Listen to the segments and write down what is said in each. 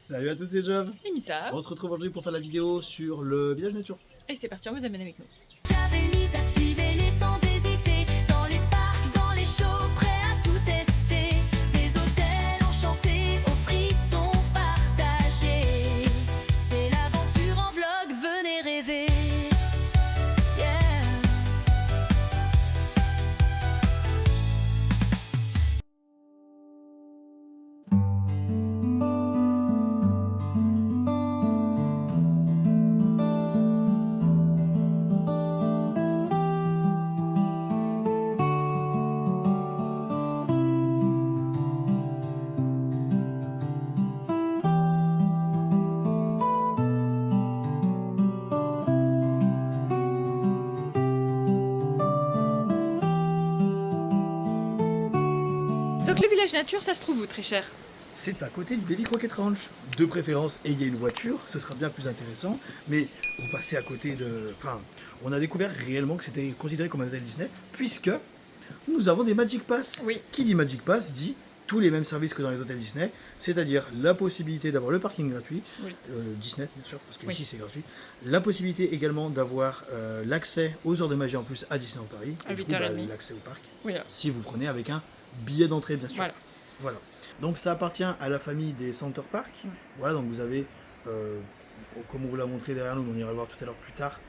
Salut à tous, c'est Jove. Et Misa. On se retrouve aujourd'hui pour faire la vidéo sur le village nature. Et c'est parti, on vous amène avec nous. J'avais mis à suivre les sans hésiter. Dans les parcs, dans les shows, prêt à tout tester. Des hôtels enchantés, aux frissons partagés. C'est l'aventure en vlog, venez rêver. Yeah. Donc le village nature, ça se trouve où, très cher? C'est à côté du Davy Crockett Ranch. De préférence, ayez une voiture, ce sera bien plus intéressant. Mais vous passez à côté de... Enfin, on a découvert réellement que c'était considéré comme un hôtel Disney, puisque nous avons des Magic Pass. Oui. Qui dit Magic Pass dit tous les mêmes services que dans les hôtels Disney, c'est-à-dire la possibilité d'avoir le parking gratuit, Oui. Disney bien sûr, parce que Oui. ici c'est gratuit, la possibilité également d'avoir l'accès aux heures de magie en plus à Disneyland Paris, À et du coup, 8h30. l'accès au parc, Oui, là. si vous prenez avec un billet d'entrée bien sûr. Voilà. Voilà. Donc ça appartient à la famille des Center Park. Mm. Voilà, donc vous avez, comme on vous l'a montré derrière nous, on ira le voir tout à l'heure plus tard,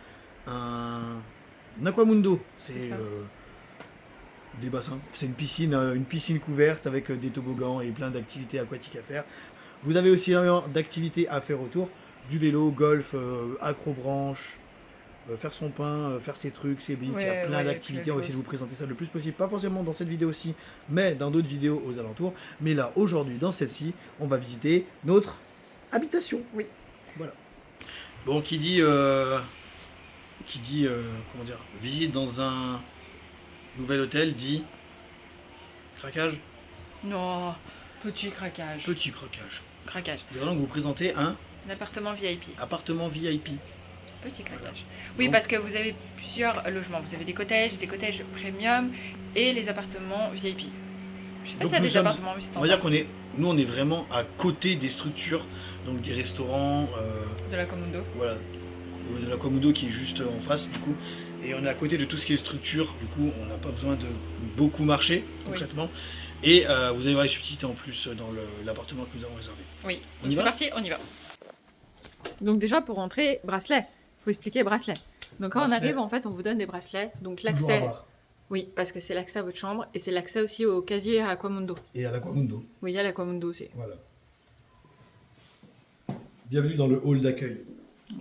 un Aquamundo. C'est C'est ça. des bassins. C'est une piscine couverte avec des toboggans et plein d'activités aquatiques à faire. Vous avez aussi énormément d'activités à faire autour. Du vélo, golf, acrobranche, faire son pain, faire ses trucs, ses bins, il y a Ouais, plein ouais, d'activités, plein on de va essayer de choses. vous présenter ça le plus possible, pas forcément dans cette vidéo-ci, mais dans d'autres vidéos aux alentours. Mais là, aujourd'hui, dans celle-ci, on va visiter notre habitation. Oui. Voilà. Bon, qui dit comment dire, visite dans un nouvel hôtel dit craquage, Non, petit craquage. petit craquage. Craquage. C'est vraiment que vous présentez un Un appartement VIP. appartement VIP. Petit craquage. Voilà. Oui, Donc- parce que vous avez plusieurs logements. Vous avez des cottages premium et les appartements VIP. Je sais pas Donc s'il y a nous des sommes- appartements On va standards dire nous on est vraiment à côté des structures, donc des restaurants, de la Commando. voilà, de la Komodo qui est juste en face du coup, et on est à côté de tout ce qui est structure, du coup on n'a pas besoin de beaucoup marcher concrètement, et vous allez voir les subtilités en plus dans l'appartement que nous avons réservé. Oui. On Donc y c'est va parti, on y va. Donc déjà pour rentrer, bracelet. Faut expliquer bracelet. Donc quand on Bracelet. arrive, en fait, on vous donne des bracelets. Donc Toujours à l'accès. voir. Oui, parce que c'est l'accès à votre chambre et c'est l'accès aussi au casier à Aquamundo. Et à l'Aquamundo, Oui, il y a l'Aquamundo aussi. voilà. Bienvenue dans le hall d'accueil.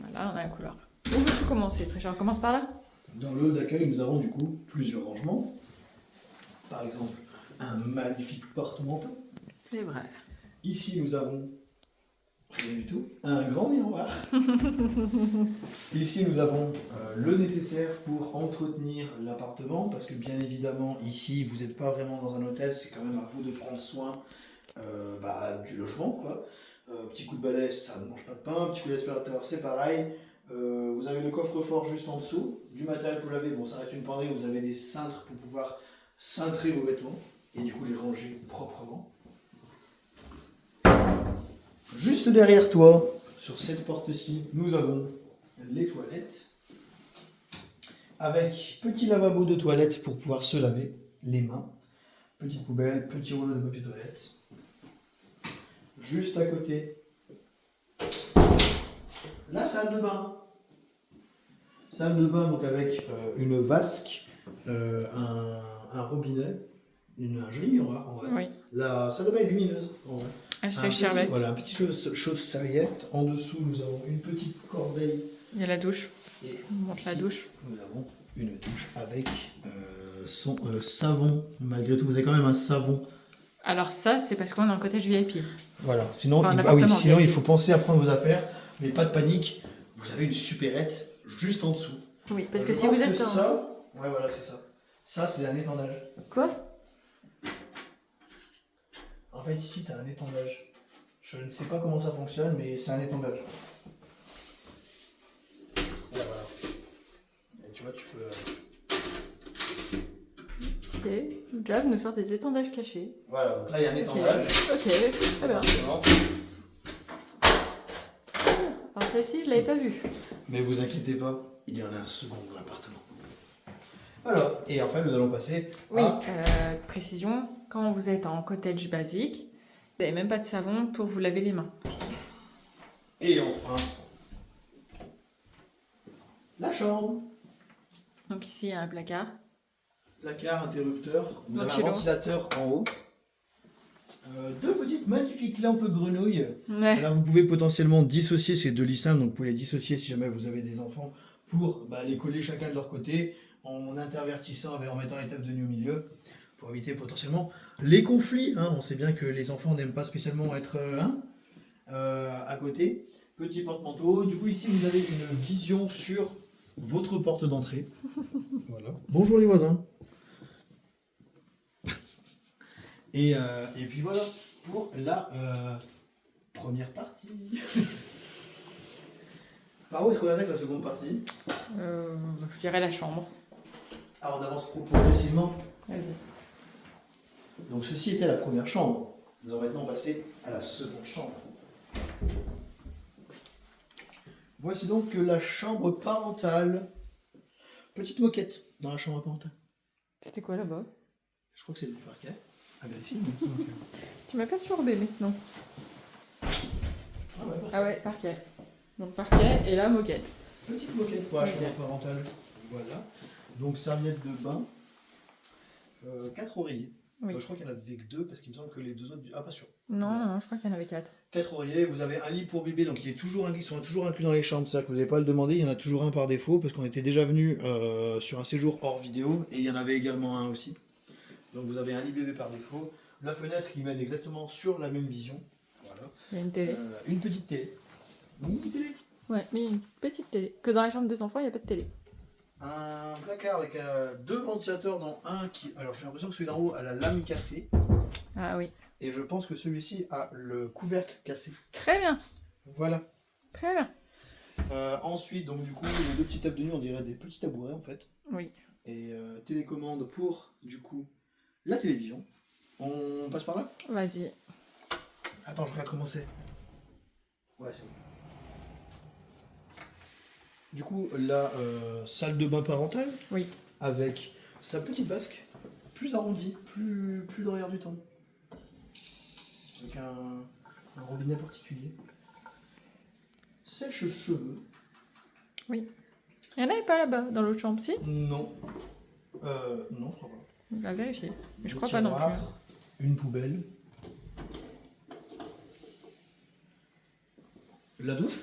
Voilà, on a la couleur. Où veux-tu commencer, Trisha? On commence par là? Dans le hall d'accueil, nous avons du coup plusieurs rangements. Par exemple, un magnifique porte-manteau. C'est vrai. Ici, nous avons rien du tout, un grand miroir. Ici, nous avons le nécessaire pour entretenir l'appartement, parce que bien évidemment, ici, vous n'êtes pas vraiment dans un hôtel, c'est quand même à vous de prendre soin du logement, quoi. Petit coup de balai, ça ne mange pas de pain. Petit coup d'aspirateur, c'est pareil. Vous avez le coffre-fort juste en dessous, du matériel pour laver. Bon, ça reste une penderie, vous avez des cintres pour pouvoir cintrer vos vêtements et du coup les ranger proprement. Juste derrière toi, sur cette porte-ci, nous avons les toilettes avec petit lavabo de toilette pour pouvoir se laver les mains, petite poubelle, petit rouleau de papier toilette. Juste à côté, la salle de bain. Salle de bain donc avec une vasque, un robinet, un joli miroir en vrai. Oui. La salle de bain est lumineuse en vrai. Un Un sèche-serviette. petit- Voilà, un petit chauffe-serviette. En dessous, nous avons une petite corbeille. Il y a la douche. Et On montre la ici, douche. nous avons une douche avec son savon. Malgré tout, vous avez quand même un savon. Alors ça, c'est parce qu'on est en cottage VIP. Voilà. Sinon, Enfin, un ah oui, appartement sinon VIP. il faut penser à prendre vos affaires. Mais pas de panique. Vous avez une supérette juste en dessous. Oui, parce que Je si pense vous êtes en... ça, ouais, voilà, c'est ça. Ça, c'est un étendage. Quoi? En fait, ici, tu as un étendage. Je ne sais pas comment ça fonctionne, mais c'est un étendage. Voilà, voilà. Et tu vois, tu peux... Ok. Jav nous sort des étendages cachés. Voilà, donc là, il y a un Ok, étendage. ok, très bien. Forcément. Alors celle-ci, je l'avais pas vue. Mais vous inquiétez pas, il y en a un second dans l'appartement. Voilà, et enfin nous allons passer Oui, à... précision, quand vous êtes en cottage basique, vous n'avez même pas de savon pour vous laver les mains. Et enfin... la chambre. Donc ici, il y a un placard. Placard, interrupteur, vous avez un Ventilo. ventilateur en haut. Deux petites magnifiques lampes grenouilles. Ouais. Alors vous pouvez potentiellement dissocier ces deux lissins, donc vous pouvez les dissocier si jamais vous avez des enfants pour les coller chacun de leur côté en intervertissant, en mettant les tables de nuit au milieu pour éviter potentiellement les conflits. Hein. On sait bien que les enfants n'aiment pas spécialement être à côté. Petit porte-manteau. Du coup ici vous avez une vision sur votre porte d'entrée. Voilà. Bonjour les voisins. Et puis voilà pour la première partie. Par où est-ce qu'on attaque la seconde partie? Je dirais la chambre. Alors on avance progressivement. Vas-y. Donc ceci était la première chambre. Nous allons maintenant passer à la seconde chambre. Voici donc la chambre parentale. Petite moquette dans la chambre parentale. C'était quoi là-bas? Je crois que c'est du parquet. À vérifier. mais il me semble que- Tu m'as pas turbé maintenant. Ah ouais, parquet. Ah ouais, parquet. Donc parquet et la moquette. Petite moquette pour la Ok. chambre parentale. Voilà. Donc serviette de bain. 4 oreillers. Oui. Je crois qu'il y en avait que 2 parce qu'il me semble que les deux autres... Ah pas sûr. Non, je crois qu'il y en avait 4. 4 oreillers, vous avez un lit pour bébé, donc ils sont toujours inclus dans les chambres, c'est-à-dire que vous n'avez pas à le demander, il y en a toujours un par défaut, parce qu'on était déjà venu sur un séjour hors vidéo, et il y en avait également un aussi. Donc vous avez un lit bébé par défaut, la fenêtre qui mène exactement sur la même vision, voilà. Il y a une télé. Une petite télé, une mini télé, Ouais, mais une petite télé. Que dans la chambre des enfants, il n'y a pas de télé. un placard avec 2 ventilateurs dans un qui... Alors j'ai l'impression que celui d'en haut a la lame cassée, Ah oui. et je pense que celui-ci a le couvercle cassé. Très bien, Voilà. très bien. Ensuite, donc du coup, les 2 petites tables de nuit, on dirait des petits tabourets en fait. Oui. Et télécommande pour, du coup, la télévision. On passe par là? Vas-y. Attends, je regarde comment c'est. Ouais, c'est bon. Du coup, la salle de bain parentale, Oui. avec sa petite vasque, plus arrondie, plus dans l'air du temps. Avec un robinet particulier. Sèche-cheveux. Oui. Il n'y en avait pas là-bas, dans l'autre chambre, si? Non. Non, je crois pas. On va vérifier. Mais je Deux crois pas non plus. tiroirs, une poubelle. La douche.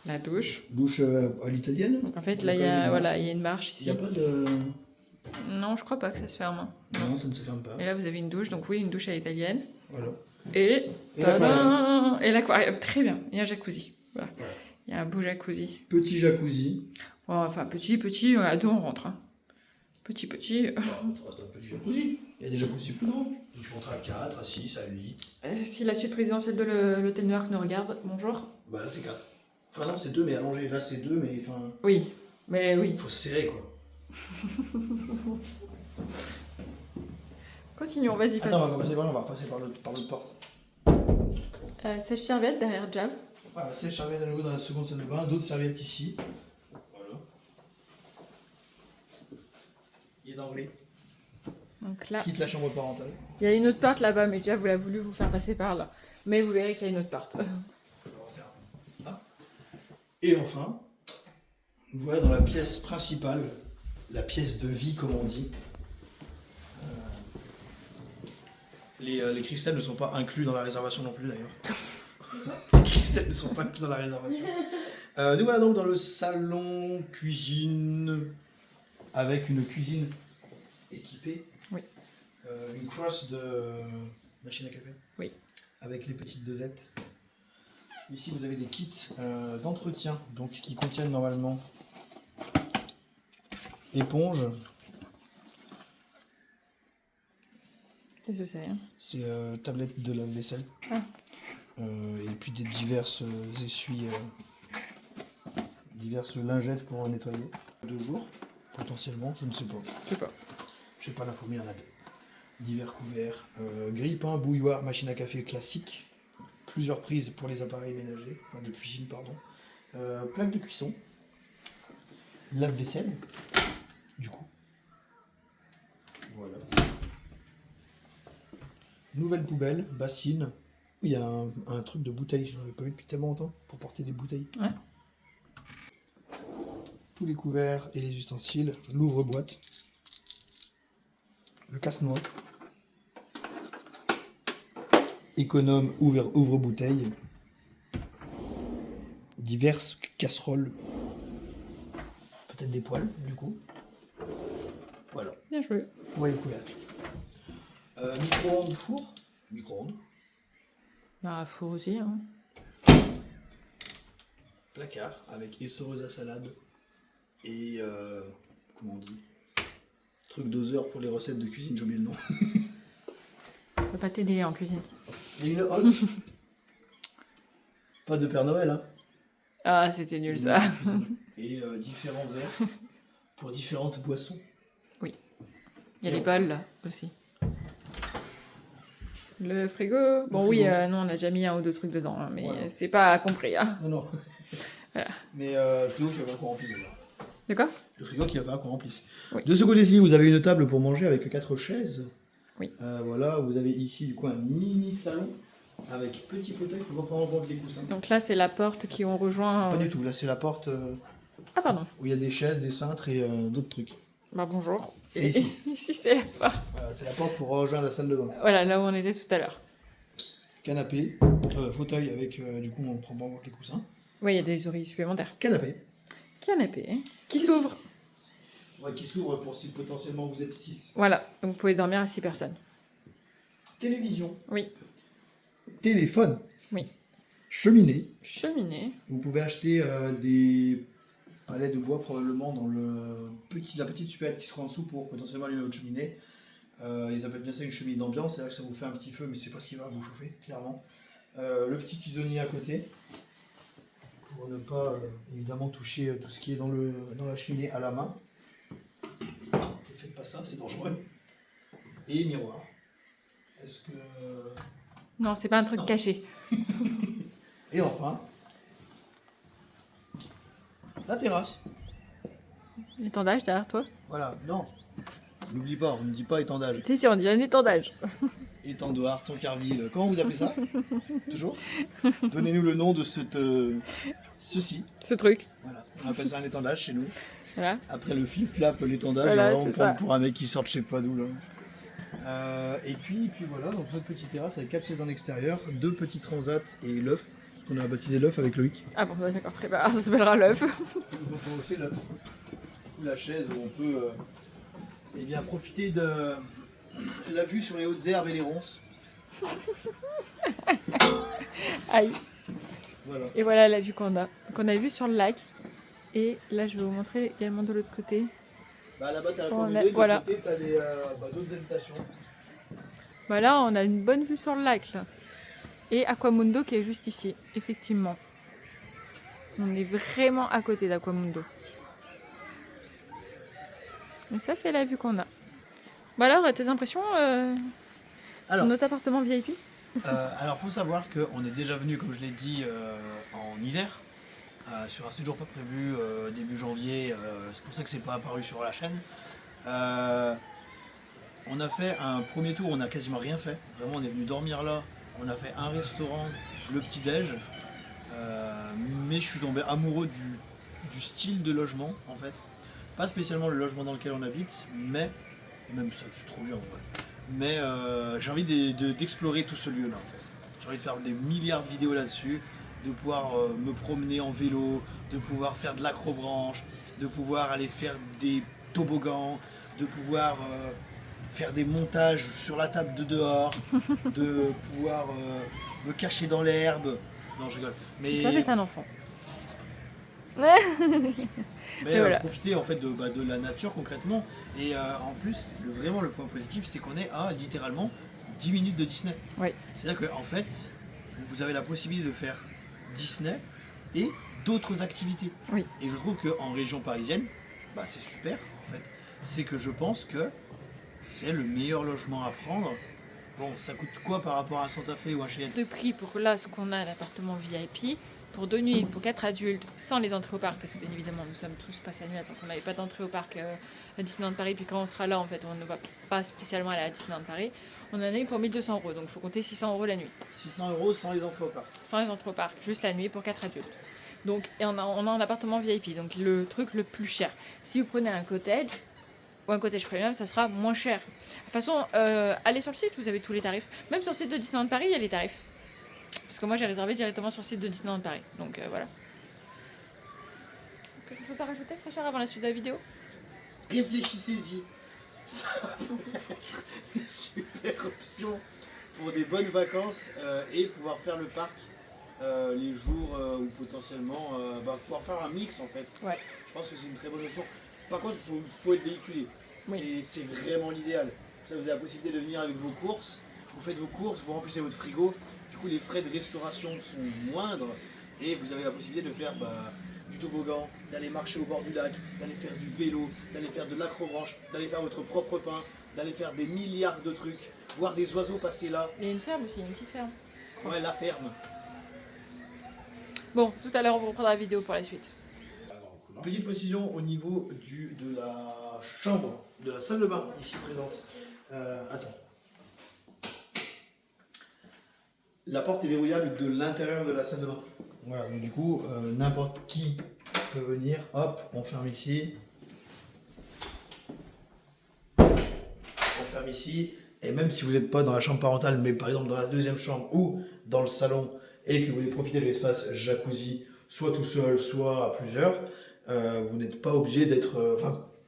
La douche. Douche à l'italienne. Donc en fait, Il y là, a il y quand même a, une voilà, marche. il y a une marche Il n'y ici. a pas de... Non, je crois pas que ça se ferme. Hein. Non, ça ne se ferme pas. Et là, vous avez une douche. Donc oui, une douche à l'italienne. Voilà. Et... Et l'aquarium. tadam, et l'aquarium. Très bien. Il y a un jacuzzi. Voilà. Voilà. Il y a un beau jacuzzi. Petit jacuzzi. Bon, enfin, petit, à deux, on rentre. Hein. Petit. Ça reste un petit jacuzzi. Il y a des jacuzzis plus grands. Tu peux rentrer à 4, à 6, à 8. Si la suite présidentielle de l'hôtel New York nous regarde, bonjour. Bah là c'est 4. Enfin non, c'est 2 mais allongé. Là c'est 2 mais enfin... Oui, mais oui. Il faut se serrer quoi. Continuons, vas-y, passe. Attends, on va passer par là, on va repasser par l'autre porte. Sèche-serviette derrière Jam. Voilà, c'est serviette à nouveau dans la seconde salle de bain. D'autres serviettes ici. Voilà. Il est d'emblée. Donc là, Quitte la chambre parentale. il y a une autre porte là-bas, mais déjà, vous l'avez voulu vous faire passer par là. Mais vous verrez qu'il y a une autre porte. Je vais le refaire. Ah. Et enfin, voilà dans la pièce principale, la pièce de vie comme on dit. Les cristals ne sont pas inclus dans la réservation non plus d'ailleurs. Les cristals ne sont pas inclus dans la réservation. Nous voilà donc dans le salon cuisine avec une cuisine équipée. Oui. Une crosse de machine à café. Oui. Avec les petites dosettes. Ici vous avez des kits d'entretien donc qui contiennent normalement éponge. Qu'est-ce que c'est hein? C'est tablette de lave-vaisselle. Ah. Et puis des diverses essuies, diverses lingettes pour nettoyer. 2 jours, potentiellement, je ne sais pas. Je sais pas. Je sais pas l'info, mais il y en a 2. Divers couverts, grille-pain, bouilloire, machine à café classique. plusieurs prises pour les appareils ménagers, enfin de cuisine, pardon. Plaque de cuisson. Lave-vaisselle, du coup. Voilà. Nouvelle poubelle, bassine. Il y a un truc de bouteille, je n'en avais pas vu depuis tellement longtemps, pour porter des bouteilles. Ouais. Tous les couverts et les ustensiles. L'ouvre-boîte. Le casse-noix. Économe, ouvre-bouteille. Diverses casseroles. Peut-être des poêles, du coup. Voilà, Bien joué. pour les couvercles. Micro-ondes, four. Micro-ondes. Bah, four aussi. Hein. Placard avec essoreuse à salade. Et comment on dit, truc doseur pour les recettes de cuisine, j'ai oublié le nom. Je peux pas t'aider en cuisine. Et une hotte. Pas de Père Noël, hein. Ah, c'était nul ça. Et différents verres pour différentes boissons. Il y a les bols là aussi. Le frigo. Bon, oui, frigo. nous on a déjà mis un ou deux trucs dedans, hein, mais Voilà. c'est pas compris. Hein. Non, non. Voilà. Mais le frigo qui va falloir qu'on remplisse d'ailleurs. De quoi? Le frigo qui va falloir qu'on remplisse. Oui. De ce côté-ci, vous avez une table pour manger avec 4 chaises. Oui. Voilà, vous avez ici du coup un mini salon avec petit fauteuil, il faut pas prendre en compte les coussins. Donc là, c'est la porte qui ont rejoint. Pas du tout, là c'est la porte Ah, pardon. où il y a des chaises, des cintres et d'autres trucs. Bah, bonjour. C'est ici. Ici, c'est la porte. Voilà, c'est la porte pour rejoindre la salle de bain. Voilà, là où on était tout à l'heure. Canapé, fauteuil avec du coup on prend pas en compte les coussins. Oui, il y a des oreilles supplémentaires. Canapé, Canapé, hein, qui s'ouvre. ouais, qui s'ouvre pour si potentiellement vous êtes 6. Voilà, donc vous pouvez dormir à 6 personnes. Télévision, Oui, téléphone, oui. cheminée. Cheminée. Vous pouvez acheter des palets de bois probablement dans la petite supérette qui sera en dessous pour potentiellement allumer votre cheminée. Ils appellent bien ça une cheminée d'ambiance, c'est là que ça vous fait un petit feu, mais c'est pas ce qui va vous chauffer, clairement. Le petit tisonnier à côté, pour ne pas évidemment toucher tout ce qui est dans la cheminée à la main. Ne faites pas ça, c'est dangereux. Et miroir. Est-ce que... Non, c'est pas un truc Non. caché. Et enfin, la terrasse. L'étendage derrière toi. Voilà, non. N'oublie pas, on ne dit pas étendage. Si, on dit un étendage. Étendoir, Tancarville, comment vous appelez ça? Toujours? Donnez-nous le nom de ceci. Ce truc. Voilà, on appelle ça un étendage chez nous. Voilà. Après le flip-flap, l'étendage, Voilà, on va c'est prendre ça. pour un mec qui sort de je sais pas d'où là. Et puis voilà, donc notre petite terrasse avec 4 chaises en extérieur, 2 petits transats et l'œuf, parce qu'on a baptisé l'œuf avec Loïc. Ah bon, bah, d'accord, très bien. Ça s'appellera l'œuf. Donc on a aussi la chaise où on peut eh bien, profiter de la vue sur les hautes herbes et les ronces. Aïe. Voilà. Et voilà la vue qu'on a. Donc on a vu sur le lac. Et là, je vais vous montrer également de l'autre côté. Bah là-bas t'as la Bon, commune là, 2, de voilà. l'autre côté t'as d'autres habitations. Bah là, on a une bonne vue sur le lac, là. Et Aquamundo qui est juste ici, effectivement. On est vraiment à côté d'Aquamundo. Et ça, c'est la vue qu'on a. Bon alors, tes impressions sur Alors, notre appartement VIP? alors faut savoir qu'on est déjà venu, comme je l'ai dit, en hiver, sur un séjour pas prévu début janvier, c'est pour ça que c'est pas apparu sur la chaîne. On a fait un premier tour, on a quasiment rien fait, vraiment on est venu dormir là, on a fait un restaurant, le petit-déj, mais je suis tombé amoureux du style de logement en fait. Pas spécialement le logement dans lequel on habite, mais, même ça c'est trop bien en vrai. Mais j'ai envie d'explorer tout ce lieu-là en fait. J'ai envie de faire des milliards de vidéos là-dessus, de pouvoir me promener en vélo, de pouvoir faire de l'acrobranche, de pouvoir aller faire des toboggans, de pouvoir faire des montages sur la table de dehors, de pouvoir me cacher dans l'herbe. Non, je rigole. Mais, Ça fait un enfant. mais voilà. profiter en fait de la nature concrètement. Et en plus, vraiment le point positif, c'est qu'on est à littéralement 10 minutes de Disney. Oui. C'est-à-dire qu'en fait, vous avez la possibilité de faire Disney et d'autres activités. Oui. Et je trouve qu'en région parisienne, bah, c'est super en fait. C'est que je pense que c'est le meilleur logement à prendre Bon, ça coûte quoi par rapport à un Santa Fe ou un Cheyenne? De prix pour là ce qu'on a l'appartement VIP pour 2 nuits pour 4 adultes sans les entrées au parc parce que bien évidemment nous sommes tous passés annuels donc on n'avait pas d'entrée au parc à Disneyland Paris puis quand on sera là en fait on ne va pas spécialement aller à Disneyland Paris. On en a eu pour 1200 €, donc il faut compter 600 € la nuit. 600 € sans les entrées au parc. Sans les entrées au parc, juste la nuit pour 4 adultes. Donc, et on a un appartement VIP, donc le truc le plus cher. Si vous prenez un cottage ou un cottage premium, ça sera moins cher. De toute façon, allez sur le site, vous avez tous les tarifs. Même sur le site de Disneyland Paris, il y a les tarifs. Parce que moi j'ai réservé directement sur le site de Disneyland Paris. Donc voilà. Quelque chose à rajouter très cher avant la suite de la vidéo? Réfléchissez-y. Ça va être une super option pour des bonnes vacances et pouvoir faire le parc les jours où potentiellement pouvoir faire un mix en fait. Ouais. Je pense que c'est une très bonne option. Par contre, il faut être véhiculé. Oui. C'est vraiment l'idéal. Ça, vous avez la possibilité de venir avec vos courses. Vous faites vos courses, vous remplissez votre frigo. Du coup, les frais de restauration sont moindres et vous avez la possibilité de faire du toboggan, d'aller marcher au bord du lac, d'aller faire du vélo, d'aller faire de l'acrobranche, d'aller faire votre propre pain, d'aller faire des milliards de trucs, voir des oiseaux passer là. Il y a une ferme aussi, une petite ferme. Ouais, la ferme. Bon, tout à l'heure on vous reprendra la vidéo pour la suite. Petite précision au niveau de la chambre, de la salle de bain ici présente. Attends. La porte est verrouillable de l'intérieur de la salle de bain. Voilà, donc du coup, n'importe qui peut venir. Hop, on ferme ici. On ferme ici. Et même si vous n'êtes pas dans la chambre parentale, mais par exemple dans la deuxième chambre ou dans le salon, et que vous voulez profiter de l'espace jacuzzi, soit tout seul, soit à plusieurs, vous n'êtes pas obligé d'être...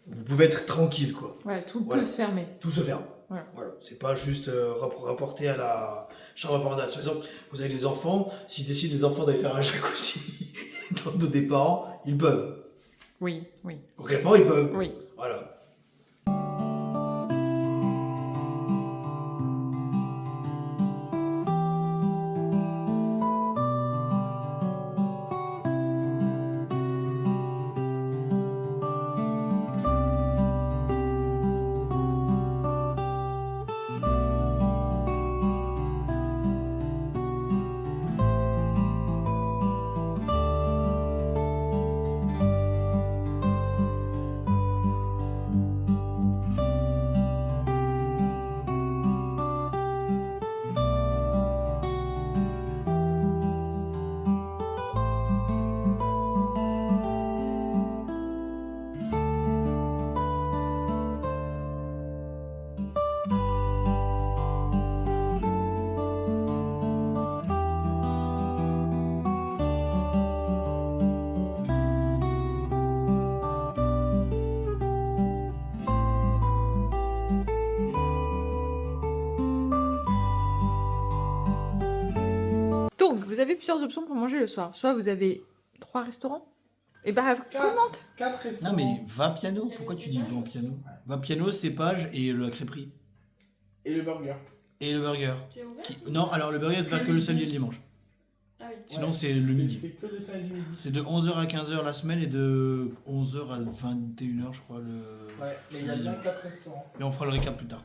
vous pouvez être tranquille, quoi. Ouais, tout Voilà. peut se fermer. Tout se ferme. Voilà. Voilà. C'est pas juste rapporté à la chambre parentale. Par exemple, vous avez des enfants, s'ils décident les enfants d'aller faire un jacuzzi dans dos des parents, ils peuvent. Oui, oui, Concrètement, ils peuvent. oui. Voilà. Donc, vous avez plusieurs options pour manger le soir. Soit vous avez 3 restaurants. Et bah, commente. 4 restaurants. Non mais va piano, pourquoi tu dis va piano? Va piano, cépage et la crêperie. Et le burger. Et le burger. C'est ouvert? Non, alors le burger ne faire que le samedi et le dimanche. Ah oui. Sinon c'est le midi. C'est que le samedi midi. C'est de 11h à 15h la semaine et de 11h à 21h je crois le... Ouais, mais il y a bien 4 restaurants. Et on fera le récap plus tard.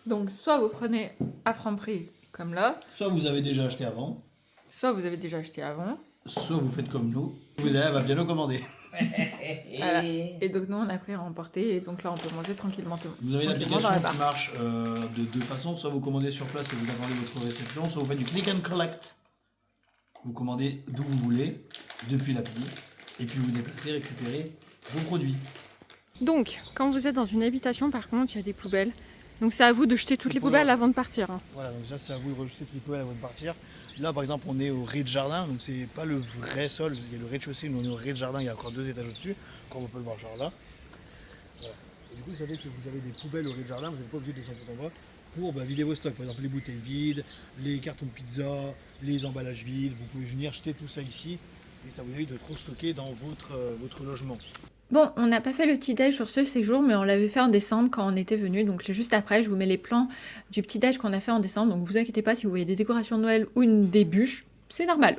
Donc, soit vous prenez à Franprix, comme là, Soit vous avez déjà acheté avant, soit vous avez déjà acheté avant. soit vous faites comme nous, vous allez à Va Piano commander. Voilà. Et donc, nous, on a pris à emporter. Et donc là, on peut manger tranquillement tout. Vous avez une Tranquillement dans application la barre. qui marche de deux façons, soit vous commandez sur place et vous attendez votre réception, soit vous faites du click and collect. Vous commandez d'où vous voulez, depuis l'appli, et puis vous déplacez, récupérez vos produits. Donc, quand vous êtes dans une habitation, par contre, il y a des poubelles. Donc, c'est à vous de jeter toutes les poubelles avant de partir. Hein. Voilà, donc ça c'est à vous de rejeter toutes les poubelles avant de partir. Là par exemple on est au rez-de-jardin, donc c'est pas le vrai sol, il y a le rez-de-chaussée, nous on est au rez-de-jardin, il y a encore 2 étages au-dessus, comme on peut le voir genre là. Voilà. Et du coup vous savez que vous avez des poubelles au rez-de-jardin, vous n'êtes pas obligé de descendre tout en bas pour vider vos stocks, par exemple les bouteilles vides, les cartons de pizza, les emballages vides, vous pouvez venir jeter tout ça ici et ça vous évite de trop stocker dans votre logement. Bon, on n'a pas fait le petit-déj sur ce séjour, mais on l'avait fait en décembre quand on était venu. Donc juste après, je vous mets les plans du petit-déj qu'on a fait en décembre. Donc vous inquiétez pas si vous voyez des décorations de Noël ou des bûches, c'est normal.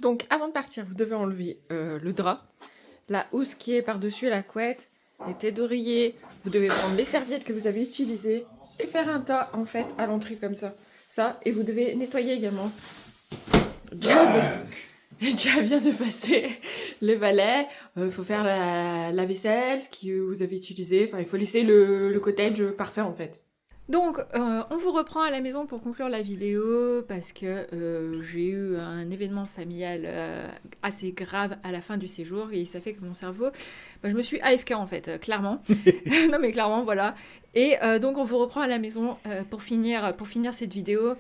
Donc avant de partir, vous devez enlever le drap, la housse qui est par-dessus la couette, les têtes d'oreiller. Vous devez prendre les serviettes que vous avez utilisées et faire un tas en fait à l'entrée comme ça. Ça, et vous devez nettoyer également. Déjà vient de passer le balai. Il faut faire la vaisselle, ce que vous avez utilisé. Enfin, il faut laisser le cottage parfait en fait. Donc, on vous reprend à la maison pour conclure la vidéo parce que j'ai eu un événement familial assez grave à la fin du séjour et ça fait que mon cerveau, je me suis AFK en fait, clairement. Non mais clairement, voilà. Et donc, on vous reprend à la maison pour finir cette vidéo.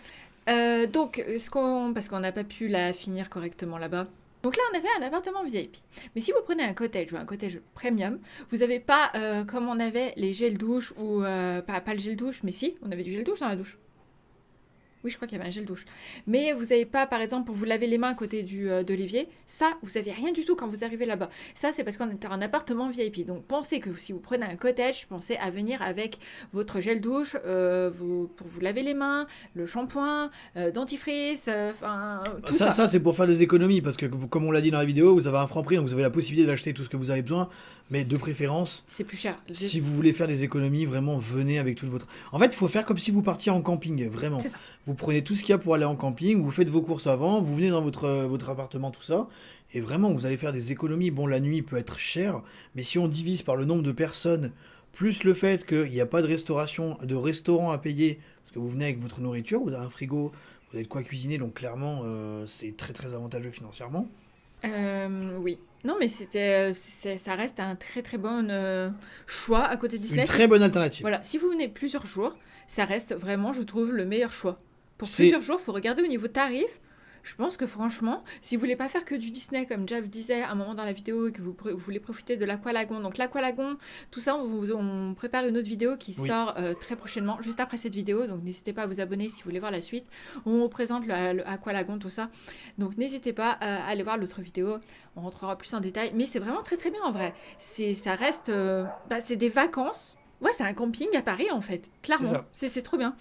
Parce qu'on n'a pas pu la finir correctement là-bas. Donc là, on avait un appartement VIP. Mais si vous prenez un cottage ou un cottage premium, vous n'avez pas, comme on avait les gels douche ou... pas le gel douche, mais si, on avait du gel douche dans la douche. Oui, je crois qu'il y avait un gel douche. Mais vous n'avez pas, par exemple, pour vous laver les mains à côté de l'évier. Ça, vous n'avez rien du tout quand vous arrivez là-bas. Ça, c'est parce qu'on était en appartement VIP. Donc, pensez que si vous prenez un cottage, pensez à venir avec votre gel douche pour vous laver les mains, le shampoing, dentifrice, tout ça. Ça, c'est pour faire des économies, parce que comme on l'a dit dans la vidéo, vous avez un franc prix, donc vous avez la possibilité d'acheter tout ce que vous avez besoin, mais de préférence, C'est plus cher. si vous voulez faire des économies, vraiment, venez avec tout votre... En fait, il faut faire comme si vous partiez en camping, vraiment. C'est ça. Vous prenez tout ce qu'il y a pour aller en camping, vous faites vos courses avant, vous venez dans votre appartement, tout ça, et vraiment, vous allez faire des économies. Bon, la nuit peut être chère, mais si on divise par le nombre de personnes, plus le fait qu'il n'y a pas de restaurant à payer, parce que vous venez avec votre nourriture, vous avez un frigo, vous avez de quoi cuisiner, donc clairement, c'est très très avantageux financièrement. Oui. Non, mais ça reste un très très bon choix à côté de Disney. Une très bonne alternative. Voilà, si vous venez plusieurs jours, ça reste vraiment, je trouve, le meilleur choix. Pour C'est- plusieurs jours, il faut regarder au niveau tarif. Je pense que franchement, si vous voulez pas faire que du Disney, comme Jeff disait à un moment dans la vidéo, et que vous voulez profiter de l'Aqualagon, donc l'Aqualagon, tout ça, on prépare une autre vidéo qui Oui. sort très prochainement, juste après cette vidéo, donc n'hésitez pas à vous abonner si vous voulez voir la suite. On vous présente le Aqualagon, tout ça. Donc n'hésitez pas à aller voir l'autre vidéo, on rentrera plus en détail, mais c'est vraiment très très bien en vrai. Ça reste, c'est des vacances. Ouais, c'est un camping à Paris en fait, clairement. C'est trop bien.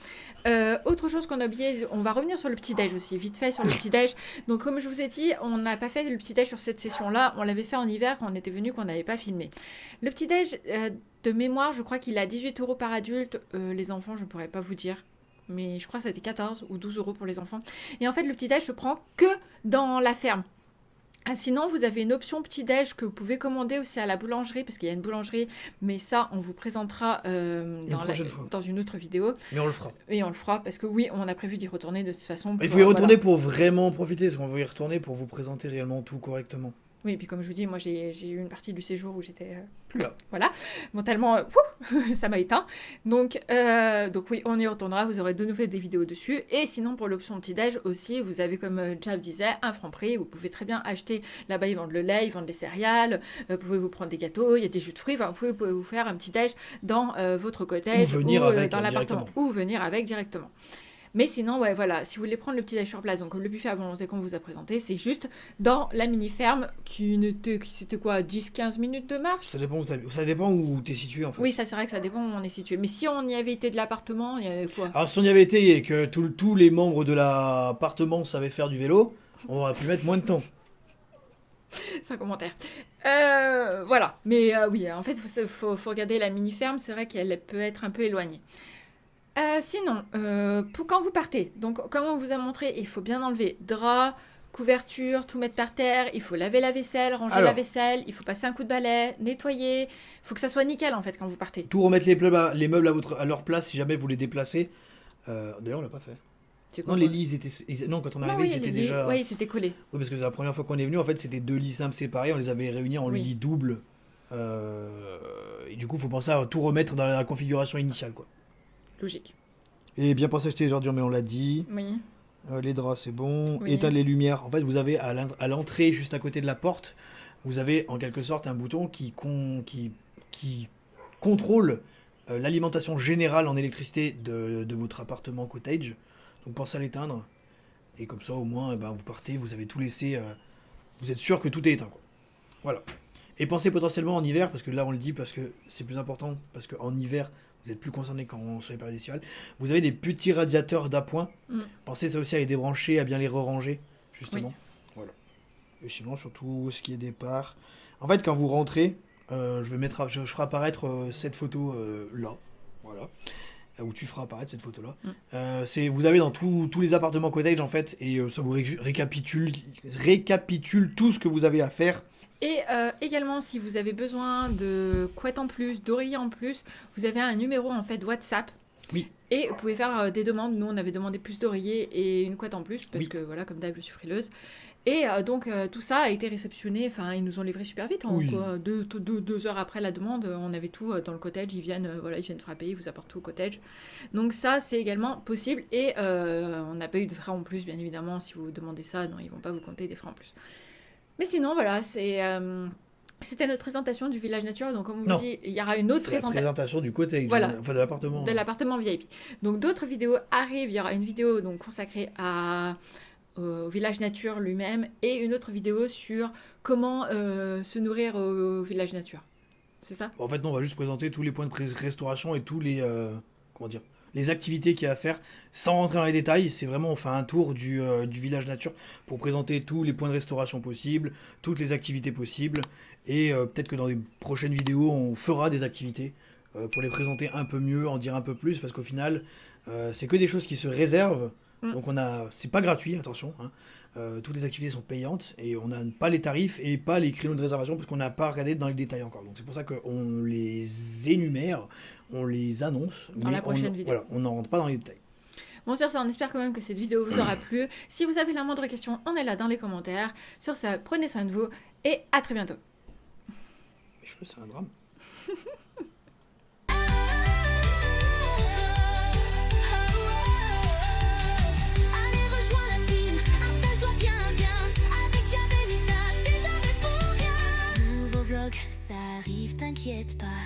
Autre chose qu'on a oublié, on va revenir sur le petit-déj aussi, vite fait sur le petit-déj. Donc comme je vous ai dit, on n'a pas fait le petit-déj sur cette session-là, on l'avait fait en hiver quand on était venu, qu'on n'avait pas filmé. Le petit-déj, de mémoire, je crois qu'il est à 18 € par adulte. Les enfants, je ne pourrais pas vous dire. Mais je crois que c'était 14 ou 12 € pour les enfants. Et en fait, le petit-déj se prend que dans la ferme. Ah, sinon, vous avez une option petit-déj que vous pouvez commander aussi à la boulangerie, parce qu'il y a une boulangerie, mais ça, on vous présentera prochaine fois. dans une autre vidéo. Mais on le fera. Et on le fera, parce que oui, on a prévu d'y retourner de toute façon. Il faut y retourner pour vraiment profiter, parce qu'on va y retourner pour vous présenter réellement tout correctement. Oui, et puis comme je vous dis, moi j'ai eu une partie du séjour où j'étais Plus là. voilà, mentalement, ça m'a éteint. Donc oui, on y retournera, vous aurez de nouvelles des vidéos dessus. Et sinon, pour l'option petit-déj aussi, vous avez, comme Jav disait, un franc prix. Vous pouvez très bien acheter, là-bas ils vendent le lait, ils vendent des céréales, vous pouvez vous prendre des gâteaux, il y a des jus de fruits, enfin, vous pouvez vous faire un petit-déj dans votre cottage Ou venir avec, dans l'appartement. directement. Ou venir avec directement. Mais sinon, ouais, voilà, si vous voulez prendre le petit déj sur place, donc le buffet à volonté qu'on vous a présenté, c'est juste dans la mini-ferme c'était quoi, 10-15 minutes de marche? Ça dépend où t'es situé en fait. Oui, ça c'est vrai que ça dépend où on est situé. Mais si on y avait été de l'appartement, il y avait quoi? Alors si on y avait été et que tous les membres de l'appartement savaient faire du vélo, on aurait pu mettre moins de temps. Sans commentaire. Voilà. Mais oui, en fait, il faut regarder la mini-ferme, c'est vrai qu'elle peut être un peu éloignée. Sinon, pour quand vous partez, donc comme on vous a montré, il faut bien enlever drap, couverture, tout mettre par terre, il faut laver la vaisselle, ranger la vaisselle, il faut passer un coup de balai, nettoyer, il faut que ça soit nickel en fait quand vous partez. Tout remettre les meubles à leur place si jamais vous les déplacez. D'ailleurs on l'a pas fait. C'est quoi, Non, les quoi? lits étaient... Non, quand on est Non, arrivé, oui, c'était les lits, déjà... oui, c'était collé. Oui, parce que c'est la première fois qu'on est venu, en fait, c'était 2 lits simples séparés, on les avait réunis en Oui. lit double. Et du coup, il faut penser à tout remettre dans la configuration initiale, quoi. Logique. Et bien penser à acheter les ordures, mais on l'a dit. Oui. Les draps, c'est bon. Oui. Éteindre les lumières. En fait, vous avez à l'entrée, juste à côté de la porte, vous avez en quelque sorte un bouton qui contrôle l'alimentation générale en électricité de votre appartement cottage. Donc pensez à l'éteindre. Et comme ça, au moins, vous partez, vous avez tout laissé. Vous êtes sûr que tout est éteint, quoi. Voilà. Et pensez potentiellement en hiver, parce que là on le dit, parce que c'est plus important, parce qu'en hiver, vous êtes plus concerné quand sur les périodes estivales. Vous avez des petits radiateurs d'appoint. Mm. Pensez ça aussi à les débrancher, à bien les re-ranger, justement. Oui. Voilà. Et sinon, surtout ce qui est départ. En fait, quand vous rentrez, je ferai apparaître cette photo là. Voilà. Où tu feras apparaître cette photo-là. Vous avez dans tous les appartements cottage, en fait, et ça vous récapitule tout ce que vous avez à faire. Et également, si vous avez besoin de couettes en plus, d'oreillers en plus, vous avez un numéro en fait WhatsApp. Oui. Et vous pouvez faire des demandes. Nous, on avait demandé plus d'oreillers et une couette en plus, parce Oui. que voilà, comme d'hab, je suis frileuse. Et donc, tout ça a été réceptionné. Enfin, ils nous ont livré super vite. Oui. Quoi. Deux heures après la demande, on avait tout dans le cottage. Ils viennent frapper, ils vous apportent tout au cottage. Donc ça, c'est également possible. Et on n'a pas eu de frais en plus, bien évidemment. Si vous demandez ça, non, ils vont pas vous compter des frais en plus. Mais sinon, voilà, c'était notre présentation du village nature. Donc, comme on vous dit, il y aura une autre C'est la présentation du cottage, Voilà. Enfin de l'appartement. de l'appartement VIP. Donc, d'autres vidéos arrivent. Il y aura une vidéo donc, consacrée au village nature lui-même et une autre vidéo sur comment se nourrir au village nature. C'est ça ? En fait, non, on va juste présenter tous les points de restauration et tous les les activités qu'il y a à faire sans rentrer dans les détails. C'est vraiment, on fait un tour du village nature pour présenter tous les points de restauration possibles, toutes les activités possibles. Et peut-être que dans les prochaines vidéos, on fera des activités pour les présenter un peu mieux, en dire un peu plus, parce qu'au final, c'est que des choses qui se réservent. Donc c'est pas gratuit, attention. Toutes les activités sont payantes et on n'a pas les tarifs et pas les créneaux de réservation parce qu'on n'a pas regardé dans les détails encore. Donc c'est pour ça qu'on les énumère, on les annonce, Dans la prochaine vidéo. Voilà, on n'en rentre pas dans les détails. Bon, sur ça, on espère quand même que cette vidéo vous aura plu. Si vous avez la moindre question, on est là dans les commentaires. Sur ça, prenez soin de vous et à très bientôt. Mes cheveux, c'est un drame. Allez, rejoins la team, installe-toi bien, bien. Avec Jab et Lisa, c'est jamais pour rien. Nouveau vlog, ça arrive, t'inquiète pas.